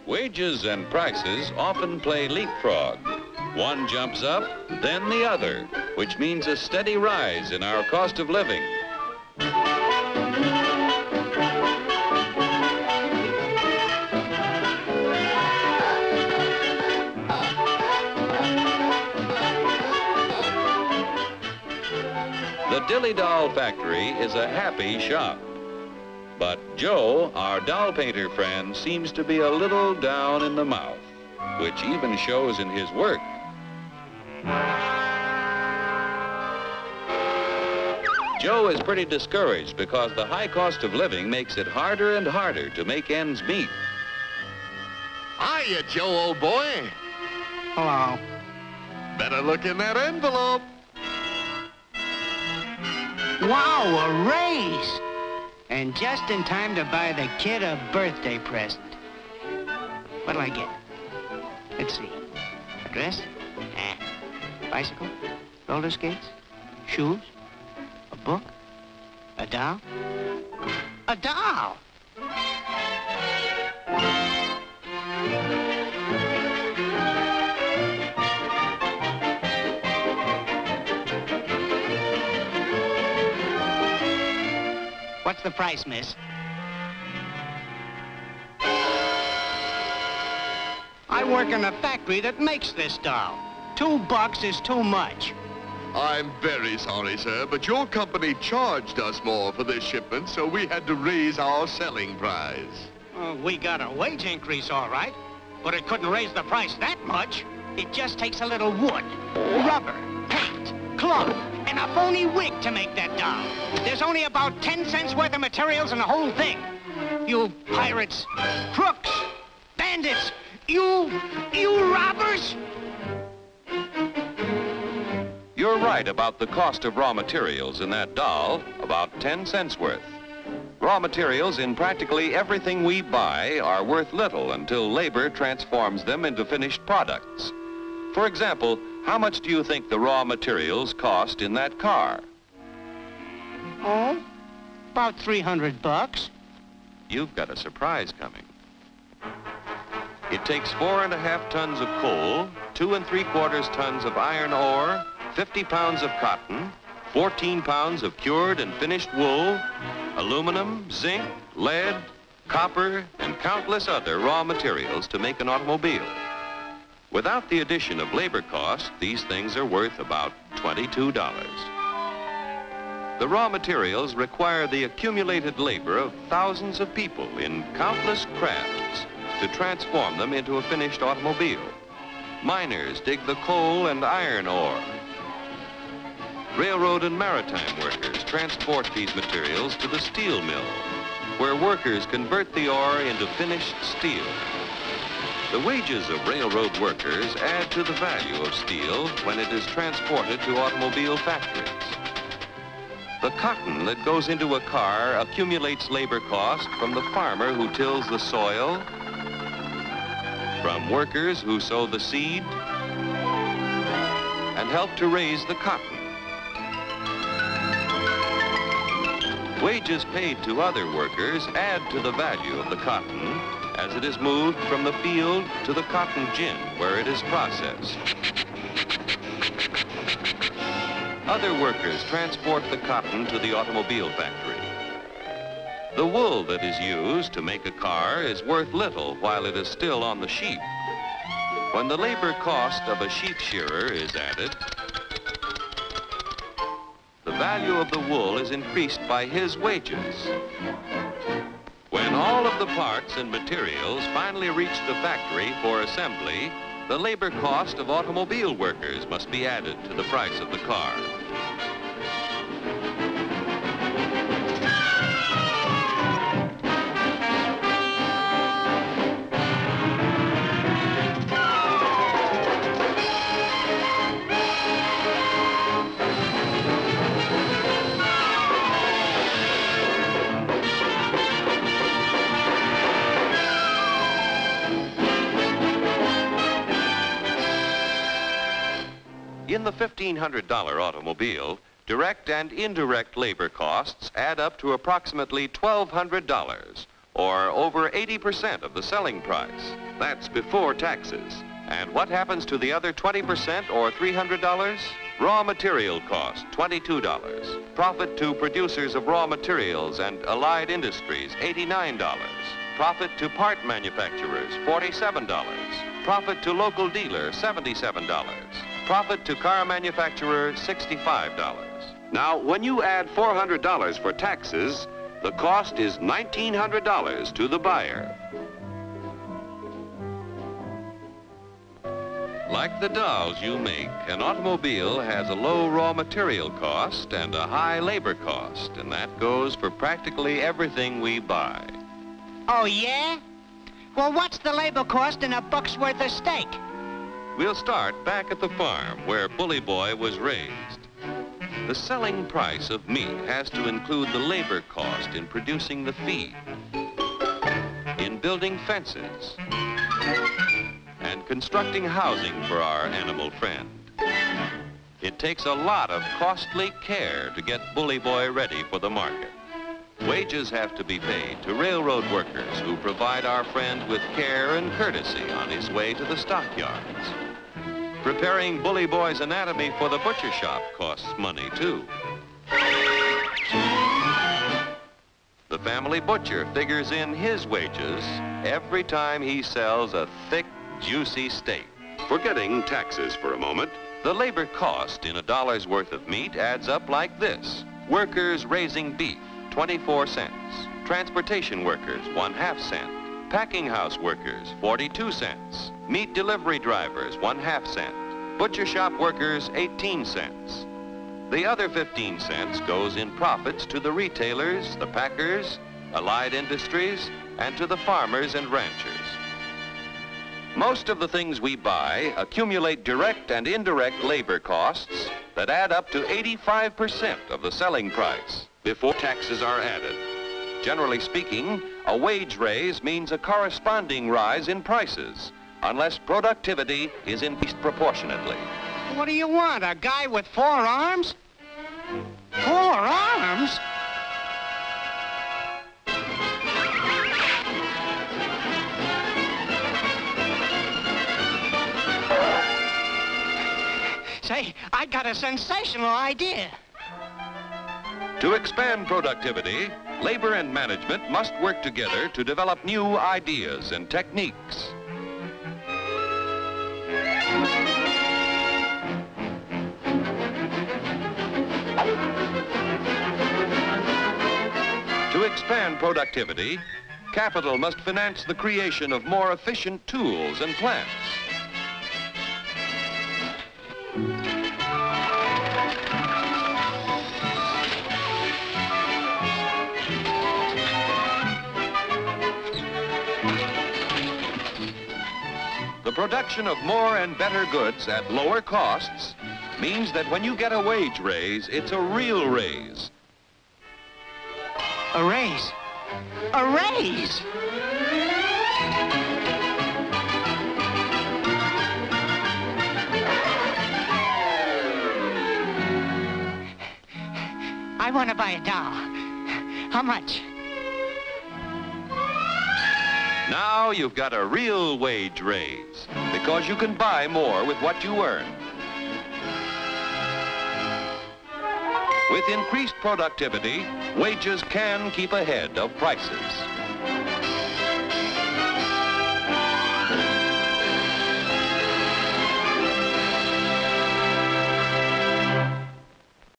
Wages and prices often play leapfrog. One jumps up, then the other, which means a steady rise in our cost of living. The Dilly Doll Factory is a happy shop. But Joe, our doll painter friend, seems to be a little down in the mouth, which even shows in his work. Joe is pretty discouraged because the high cost of living makes it harder and harder to make ends meet. Hiya, Joe, old boy. Hello. Better look in that envelope. Wow, a raise! And just in time to buy the kid a birthday present. What'll I get? Let's see. A dress? Bicycle? Roller skates? Shoes? A book? A doll? A doll! What's the price, miss? I work in a factory that makes this doll. $2 is too much. I'm very sorry, sir, but your company charged us more for this shipment, so we had to raise our selling price. We got a wage increase, all right, but it couldn't raise the price that much. It just takes a little wood, rubber, paint, cloth, and a phony wig to make that doll. There's only about 10 cents worth of materials in the whole thing. You pirates, crooks, bandits, you robbers! You're right about the cost of raw materials in that doll, about 10 cents worth. Raw materials in practically everything we buy are worth little until labor transforms them into finished products. For example, how much do you think the raw materials cost in that car? Oh, about $300. You've got a surprise coming. It takes 4.5 tons of coal, 2 3/4 tons of iron ore, 50 pounds of cotton, 14 pounds of cured and finished wool, aluminum, zinc, lead, copper, and countless other raw materials to make an automobile. Without the addition of labor costs, these things are worth about $22. The raw materials require the accumulated labor of thousands of people in countless crafts to transform them into a finished automobile. Miners dig the coal and iron ore. Railroad and maritime workers transport these materials to the steel mill, where workers convert the ore into finished steel. The wages of railroad workers add to the value of steel when it is transported to automobile factories. The cotton that goes into a car accumulates labor cost from the farmer who tills the soil, from workers who sow the seed, and help to raise the cotton. Wages paid to other workers add to the value of the cotton as it is moved from the field to the cotton gin where it is processed. Other workers transport the cotton to the automobile factory. The wool that is used to make a car is worth little while it is still on the sheep. When the labor cost of a sheep shearer is added, the value of the wool is increased by his wages. When all of the parts and materials finally reach the factory for assembly, the labor cost of automobile workers must be added to the price of the car. In the $1,500 automobile, direct and indirect labor costs add up to approximately $1,200, or over 80% of the selling price. That's before taxes. And what happens to the other 20% or $300? Raw material cost, $22. Profit to producers of raw materials and allied industries, $89. Profit to part manufacturers, $47. Profit to local dealer, $77. Profit to car manufacturer, $65. Now, when you add $400 for taxes, the cost is $1,900 to the buyer. Like the dolls you make, an automobile has a low raw material cost and a high labor cost, and that goes for practically everything we buy. Oh, yeah? Well, what's the labor cost in a buck's worth of steak? We'll start back at the farm where Bully Boy was raised. The selling price of meat has to include the labor cost in producing the feed, in building fences, and constructing housing for our animal friend. It takes a lot of costly care to get Bully Boy ready for the market. Wages have to be paid to railroad workers who provide our friend with care and courtesy on his way to the stockyards. Preparing Bully Boy's anatomy for the butcher shop costs money, too. The family butcher figures in his wages every time he sells a thick, juicy steak. Forgetting taxes for a moment, the labor cost in a dollar's worth of meat adds up like this. Workers raising beef, 24 cents. Transportation workers, 1/2 cent. Packing house workers, 42 cents. Meat delivery drivers, 1/2 cent. Butcher shop workers, 18 cents. The other 15 cents goes in profits to the retailers, the packers, allied industries, and to the farmers and ranchers. Most of the things we buy accumulate direct and indirect labor costs that add up to 85% of the selling price before taxes are added. Generally speaking, a wage raise means a corresponding rise in prices, unless productivity is increased proportionately. What do you want, a guy with 4 arms? 4 arms? Say, I got a sensational idea. To expand productivity, labor and management must work together to develop new ideas and techniques. To expand productivity, capital must finance the creation of more efficient tools and plants. The production of more and better goods at lower costs means that when you get a wage raise, it's a real raise. A raise? A raise! I want to buy a doll. How much? Now you've got a real wage raise because you can buy more with what you earn. With increased productivity, wages can keep ahead of prices.